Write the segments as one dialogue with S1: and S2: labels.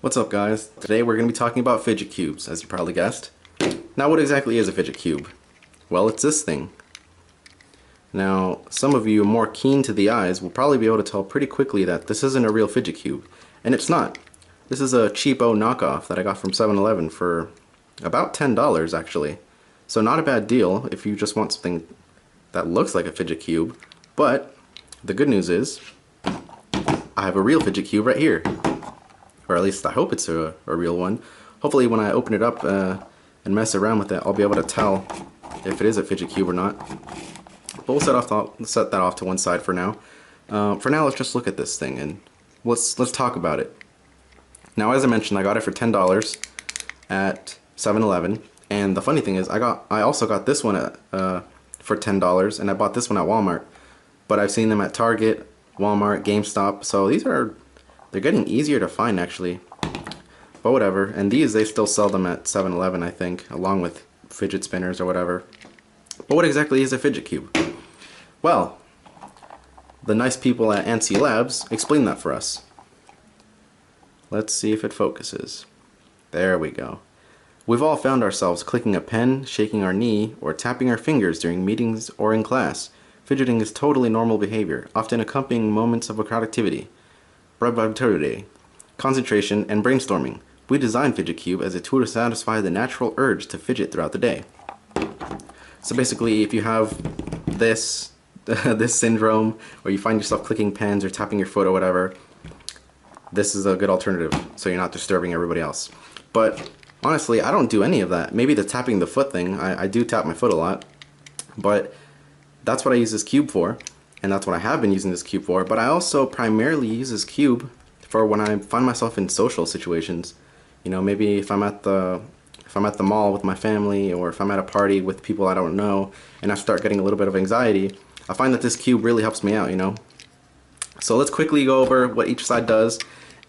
S1: What's up, guys? Today we're going to be talking about fidget cubes, as you probably guessed. Now, what exactly is a fidget cube? Well, it's this thing. Now, some of you more keen to the eyes will probably be able to tell pretty quickly that this isn't a real fidget cube, and it's not. This is a cheapo knockoff that I got from 7-Eleven for about $10 actually. So not a bad deal if you just want something that looks like a fidget cube, but the good news is I have a real fidget cube right here. Or at least I hope it's a real one. Hopefully when I open it up and mess around with it, I'll be able to tell if it is a fidget cube or not. But we'll set that off to one side for now. For now, let's just look at this thing and let's talk about it. Now, as I mentioned, I got it for $10 at 7-Eleven, and the funny thing is, I also got this one for $10, and I bought this one at Walmart. But I've seen them at Target, Walmart, GameStop, so they're getting easier to find actually. But whatever. And these, they still sell them at 7-Eleven, I think, along with fidget spinners or whatever. But what exactly is a fidget cube? Well, the nice people at ANSI Labs explain that for us. Let's see if it focuses. There we go. We've all found ourselves clicking a pen, shaking our knee, or tapping our fingers during meetings or in class. Fidgeting is totally normal behavior, often accompanying moments of productivity, productivity, concentration, and brainstorming. We designed Fidget Cube as a tool to satisfy the natural urge to fidget throughout the day. So basically, if you have this this syndrome, or you find yourself clicking pens or tapping your foot or whatever, this is a good alternative, so you're not disturbing everybody else. But honestly, I don't do any of that. Maybe the tapping the foot thing, I do tap my foot a lot, but that's what I use this cube for, and that's what I have been using this cube for. But I also primarily use this cube for when I find myself in social situations. You know, maybe if I'm at the mall with my family, or if I'm at a party with people I don't know, and I start getting a little bit of anxiety, I find that this cube really helps me out, you know. So let's quickly go over what each side does,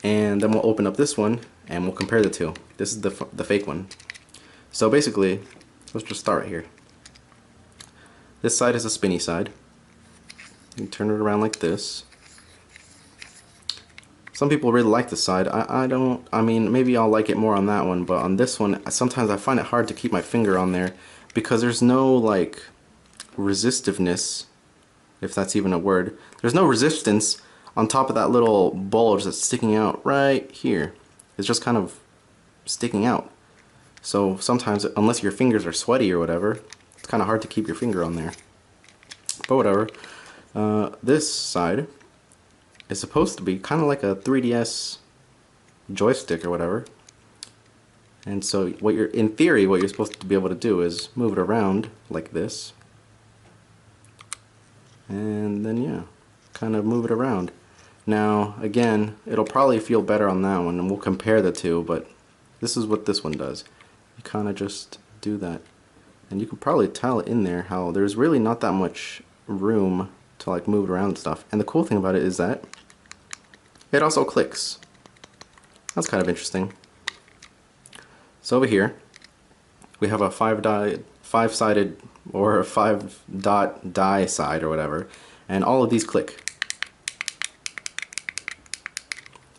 S1: and then we'll open up this one and we'll compare the two. This is the fake one. So basically, let's just start right here. This side is a spinny side. You turn it around like this. Some people really like this side. I don't. I mean, maybe I'll like it more on that one, but on this one, sometimes I find it hard to keep my finger on there because there's no like resistiveness, if that's even a word. There's no resistance on top of that little bulge that's sticking out right here. It's just kind of sticking out. So sometimes, unless your fingers are sweaty or whatever, it's kind of hard to keep your finger on there. But whatever. This side is supposed to be kind of like a 3DS joystick or whatever. And so in theory, what you're supposed to be able to do is move it around like this. And then, yeah, kind of move it around. Now, again, it'll probably feel better on that one, and we'll compare the two, but this is what this one does. You kind of just do that. And you can probably tell in there how there's really not that much room to like move it around and stuff. And the cool thing about it is that it also clicks. That's kind of interesting. So over here, we have a five-sided or a 5-dot die side or whatever, and all of these click.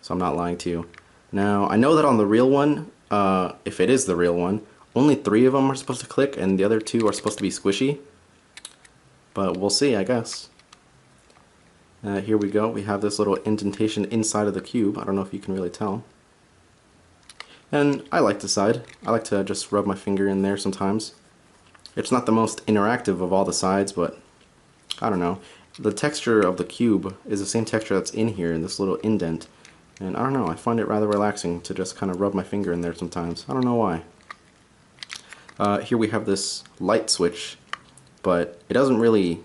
S1: So I'm not lying to you. Now, I know that on the real one, if it is the real one, only 3 of them are supposed to click and the other 2 are supposed to be squishy. But we'll see, I guess. Here we go. We have this little indentation inside of the cube. I don't know if you can really tell. And I like this side. I like to just rub my finger in there sometimes. It's not the most interactive of all the sides, but I don't know. The texture of the cube is the same texture that's in here in this little indent. And I don't know, I find it rather relaxing to just kind of rub my finger in there sometimes. I don't know why. Here we have this light switch, but it doesn't really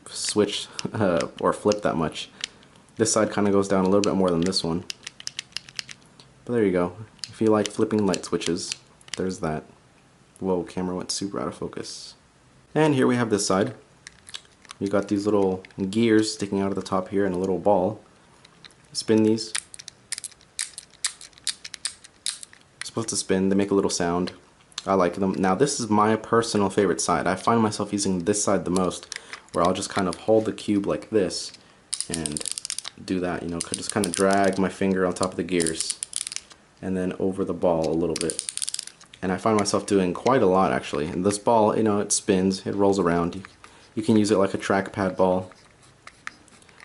S1: switch or flip that much. This side kind of goes down a little bit more than this one. But there you go. If you like flipping light switches, there's that. Whoa, camera went super out of focus. And here we have this side. You got these little gears sticking out of the top here and a little ball. Spin these. Supposed to spin, they make a little sound. I like them. Now this is my personal favorite side. I find myself using this side the most, where I'll just kind of hold the cube like this and do that, you know, just kind of drag my finger on top of the gears. and then over the ball a little bit. And I find myself doing quite a lot actually. And this ball, you know, it spins, it rolls around. You can use it like a trackpad ball.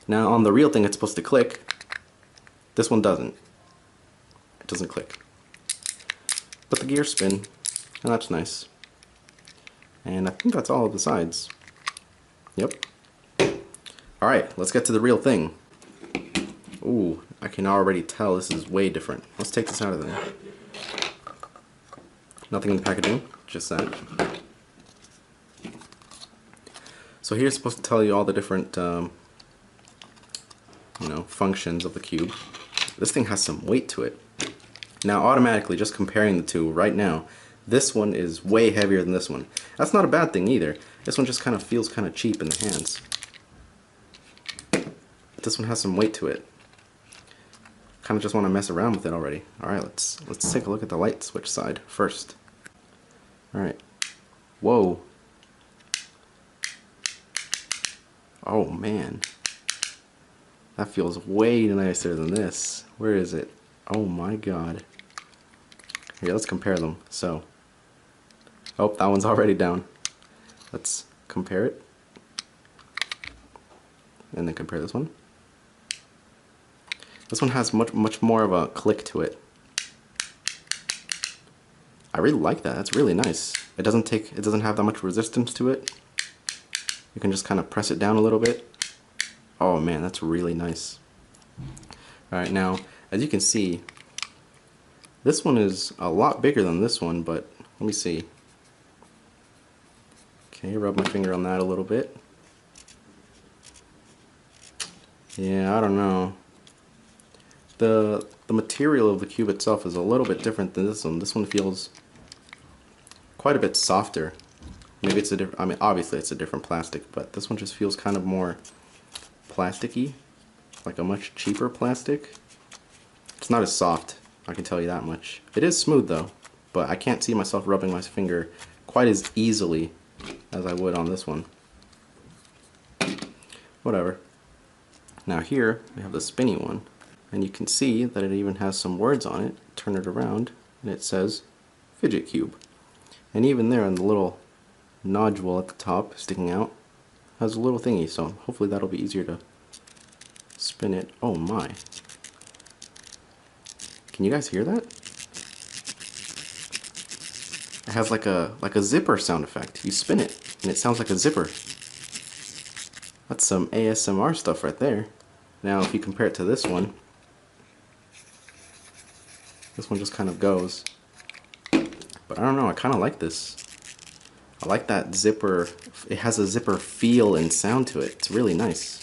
S1: Now on the real thing it's supposed to click. This one doesn't. It doesn't click. But the gears spin, and that's nice. And I think that's all of the sides. Yep. Alright, let's get to the real thing. Ooh, I can already tell this is way different. Let's take this out of there. Nothing in the packaging, just that. So here's supposed to tell you all the different, you know, functions of the cube. This thing has some weight to it. Now automatically, just comparing the two right now, this one is way heavier than this one. That's not a bad thing either. This one just kind of feels kind of cheap in the hands. But this one has some weight to it. Kind of just want to mess around with it already. Alright, let's take a look at the light switch side first. Alright. Whoa. Oh man. That feels way nicer than this. Where is it? Oh my god. Here, let's compare them. So. Oh, that one's already down. Let's compare it. And then compare this one. This one has much more of a click to it. I really like that. That's really nice. It doesn't have that much resistance to it. You can just kind of press it down a little bit. Oh man, that's really nice. Alright, now, as you can see, this one is a lot bigger than this one, but let me see. Okay, rub my finger on that a little bit. Yeah, I don't know. The material of the cube itself is a little bit different than this one. This one feels quite a bit softer. Maybe it's a different, I mean obviously it's a different plastic, but this one just feels kind of more plasticky, like a much cheaper plastic. It's not as soft, I can tell you that much. It is smooth though, but I can't see myself rubbing my finger quite as easily as I would on this one. Whatever. Now here we have the spinny one, and you can see that it even has some words on it. Turn it around and it says Fidget Cube. And even there in the little nodule at the top sticking out has a little thingy, so hopefully that'll be easier to spin it. Oh my. Can you guys hear that? It has like a zipper sound effect. You spin it and it sounds like a zipper. That's some ASMR stuff right there. Now if you compare it to this one just kind of goes. But I don't know, I kind of like this. I like that zipper. It has a zipper feel and sound to it. It's really nice.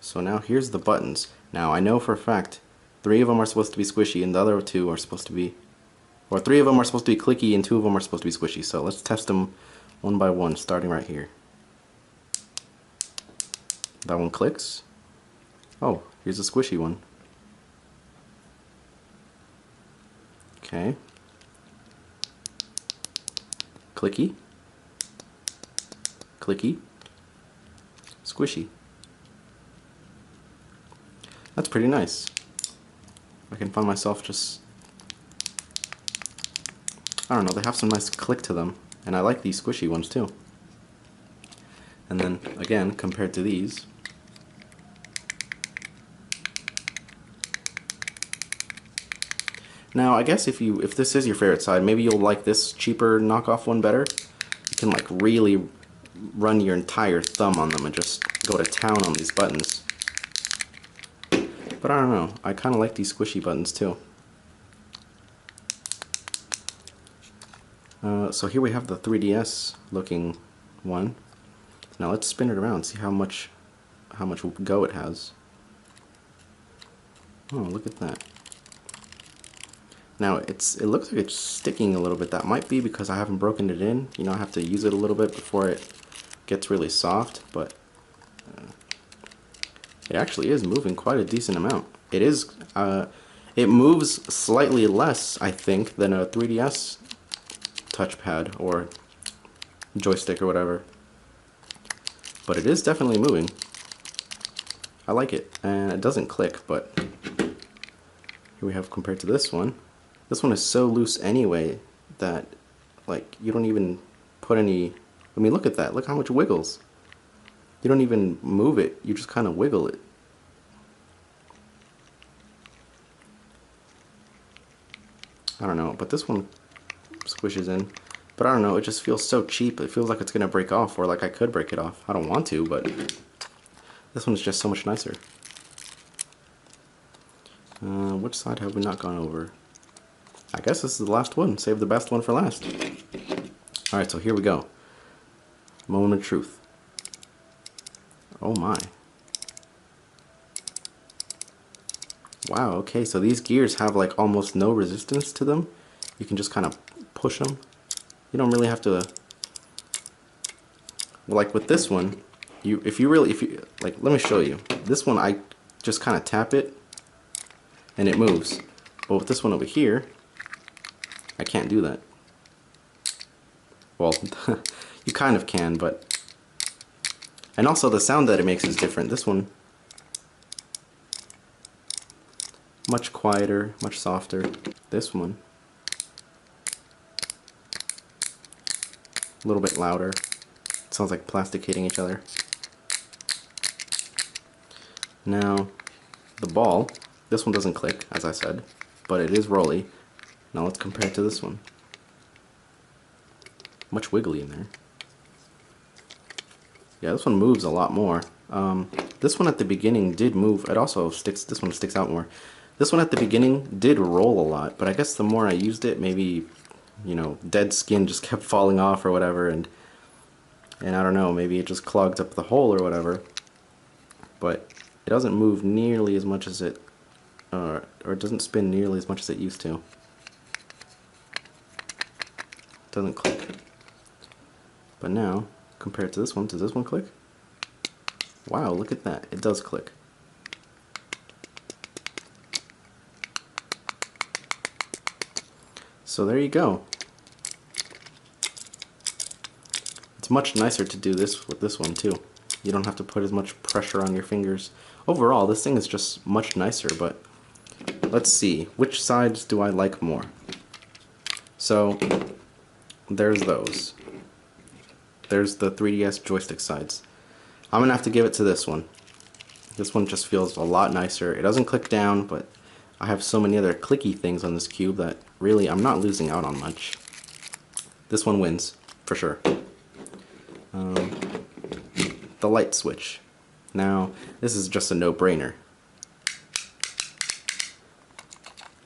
S1: So now here's the buttons. Now I know for a fact 3 of them are supposed to be squishy and the other 2 are supposed to be, or 3 of them are supposed to be clicky and 2 of them are supposed to be squishy. So let's test them one by one, starting right here. That one clicks. Oh, here's a squishy one. Okay. Clicky. Clicky. Squishy. That's pretty nice. I can find myself just, I don't know, they have some nice click to them, and I like these squishy ones too. And then again, compared to these, now I guess if this is your favorite side, maybe you'll like this cheaper knockoff one better. You can like really run your entire thumb on them and just go to town on these buttons. But I don't know, I kind of like these squishy buttons too. So here we have the 3DS looking one. Now let's spin it around, see how much go it has. Oh, look at that. Now it looks like it's sticking a little bit. That might be because I haven't broken it in. You know, I have to use it a little bit before it gets really soft, but it actually is moving quite a decent amount. It is, it moves slightly less, I think, than a 3DS touchpad or joystick or whatever. But it is definitely moving. I like it, and it doesn't click, but here we have compared to this one. This one is so loose anyway that, like, you don't even put any... I mean, look at that. Look how much wiggles. You don't even move it. You just kind of wiggle it. I don't know, but this one squishes in. But I don't know, it just feels so cheap. It feels like it's going to break off, or like I could break it off. I don't want to, but this one's just so much nicer. Which side have we not gone over? I guess this is the last one. Save the best one for last. Alright, so here we go. Moment of truth. Oh my. Wow, okay, so these gears have like almost no resistance to them. You can just kind of push them. You don't really have to... Like with this one, if you like, let me show you. This one, I just kind of tap it and it moves. But with this one over here, I can't do that. Well, you kind of can, but... And also the sound that it makes is different. This one, much quieter, much softer. This one, a little bit louder. It sounds like plastic hitting each other. Now, the ball, this one doesn't click, as I said, but it is rolly. Now let's compare it to this one. Much wiggly in there. Yeah, this one moves a lot more. This one at the beginning did move. It also sticks, this one sticks out more. This one at the beginning did roll a lot, but I guess the more I used it, maybe, you know, dead skin just kept falling off or whatever, and I don't know, maybe it just clogged up the hole or whatever. But it doesn't move nearly as much as it, or it doesn't spin nearly as much as it used to. It doesn't click. But now, compared to this one, does this one click? Wow, look at that. It does click. So there you go. It's much nicer to do this with this one too. You don't have to put as much pressure on your fingers. Overall, this thing is just much nicer, but let's see. Which sides do I like more? So, there's those. There's the 3DS joystick sides. I'm gonna have to give it to this one. This one just feels a lot nicer. It doesn't click down, but I have so many other clicky things on this cube that really I'm not losing out on much. This one wins, for sure. The light switch. Now, this is just a no-brainer.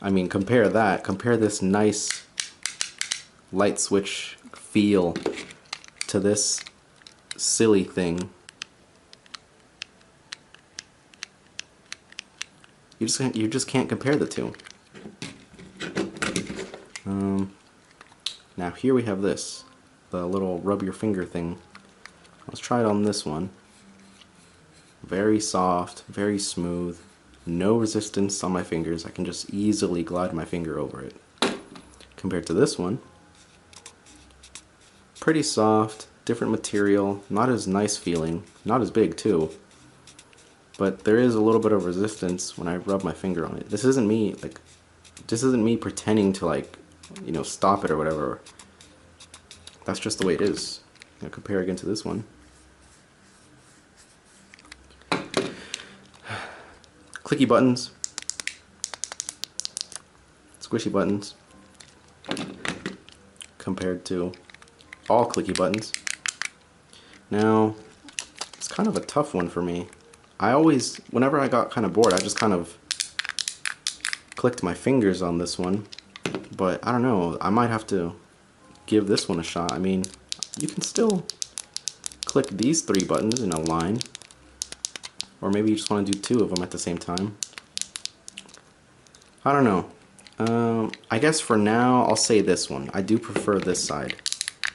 S1: I mean, compare this nice light switch feel to this silly thing. You just can't compare the two. Now here we have this, the little rub your finger thing. Let's try it on this one. Very soft, very smooth, no resistance on my fingers. I can just easily glide my finger over it. Compared to this one, pretty soft, different material, not as nice feeling, not as big too. But there is a little bit of resistance when I rub my finger on it. This isn't me pretending to, like, you know, stop it or whatever. That's just the way it is. Now compare again to this one. Clicky buttons. Squishy buttons. Compared to all clicky buttons. Now, it's kind of a tough one for me. I always, whenever I got kind of bored, I just kind of clicked my fingers on this one. But I don't know, I might have to give this one a shot. I mean, you can still click these three buttons in a line. Or maybe you just want to do two of them at the same time. I don't know. I guess for now, I'll say this one. I do prefer this side.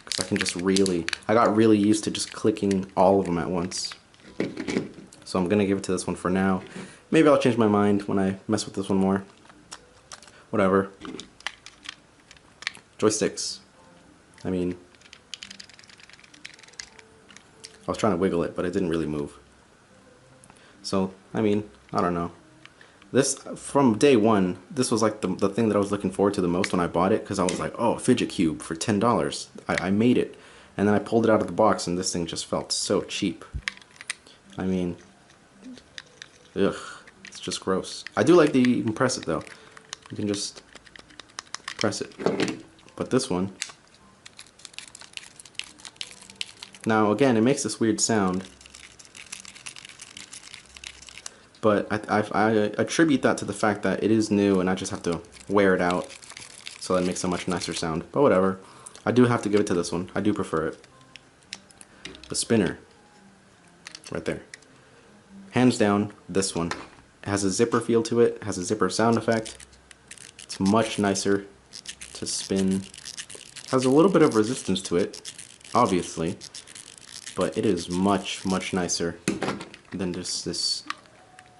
S1: Because I can just I got really used to just clicking all of them at once. So I'm going to give it to this one for now. Maybe I'll change my mind when I mess with this one more. Whatever. Joysticks. I mean, I was trying to wiggle it, but it didn't really move. So, I mean, I don't know. This, from day one, this was like the thing that I was looking forward to the most when I bought it, because I was like, oh, a fidget cube for $10. I made it. And then I pulled it out of the box and this thing just felt so cheap. I mean, ugh, it's just gross. I do like that you can press it though. You can just press it. But this one, now again, it makes this weird sound. But I attribute that to the fact that it is new and I just have to wear it out, so that makes a much nicer sound. But whatever. I do have to give it to this one. I do prefer it. The spinner. Right there. Hands down, this one. It has a zipper feel to it. It has a zipper sound effect. It's much nicer to spin. Has a little bit of resistance to it, obviously. But it is much, much nicer than just this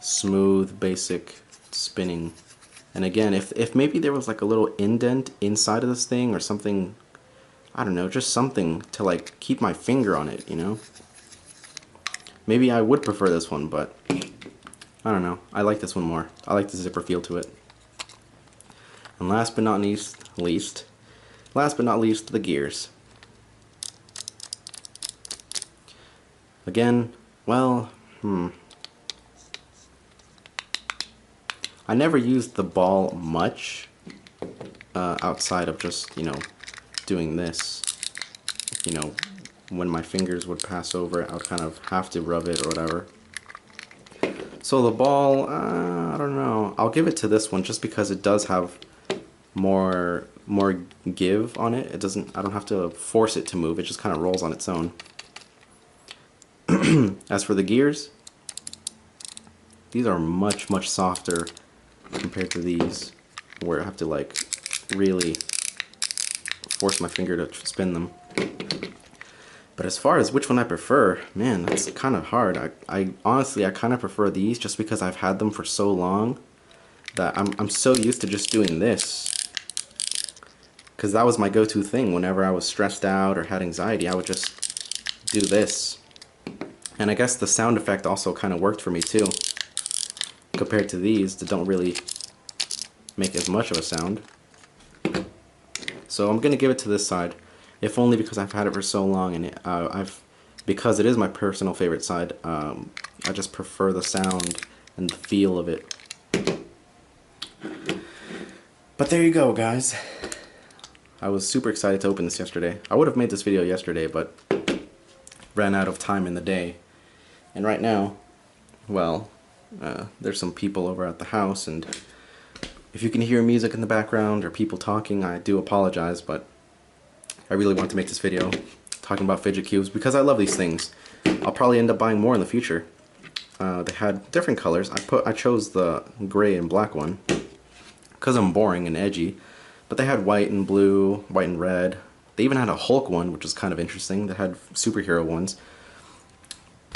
S1: smooth, basic spinning. And again, if maybe there was like a little indent inside of this thing or something, I don't know, just something to like keep my finger on it, you know? Maybe I would prefer this one, but I don't know. I like this one more. I like the zipper feel to it. And last but not least, the gears. Again, well, I never used the ball much outside of just, you know, doing this. You know, when my fingers would pass over it, I would kind of have to rub it or whatever. So the ball, I don't know. I'll give it to this one just because it does have more give on it. It doesn't, I don't have to force it to move. It just kind of rolls on its own. As for the gears, these are much, much softer compared to these, where I have to like really force my finger to spin them. But as far as which one I prefer, man, that's kind of hard. I honestly, I kind of prefer these just because I've had them for so long that I'm so used to just doing this. Because that was my go-to thing. Whenever I was stressed out or had anxiety, I would just do this. And I guess the sound effect also kind of worked for me too, compared to these that don't really make as much of a sound. So I'm gonna give it to this side, if only because I've had it for so long, and because it is my personal favorite side. I just prefer the sound and the feel of it. But there you go, guys. I was super excited to open this yesterday. I would have made this video yesterday, but ran out of time in the day. And right now, well, there's some people over at the house, and if you can hear music in the background or people talking, I do apologize, but I really want to make this video talking about fidget cubes because I love these things. I'll probably end up buying more in the future. They had different colors. I chose the gray and black one because I'm boring and edgy, but they had white and blue, white and red. They even had a Hulk one, which was kind of interesting. They had superhero ones.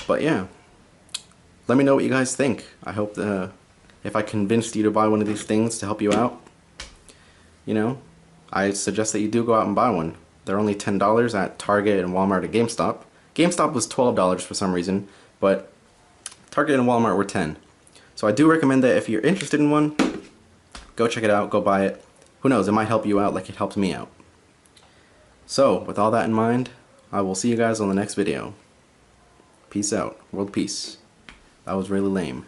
S1: But yeah, let me know what you guys think. I hope if I convinced you to buy one of these things to help you out, you know, I suggest that you do go out and buy one. They're only $10 at Target and Walmart and GameStop. GameStop was $12 for some reason, but Target and Walmart were $10. So I do recommend that if you're interested in one, go check it out, go buy it. Who knows, it might help you out like it helped me out. So, with all that in mind, I will see you guys on the next video. Peace out. World peace. That was really lame.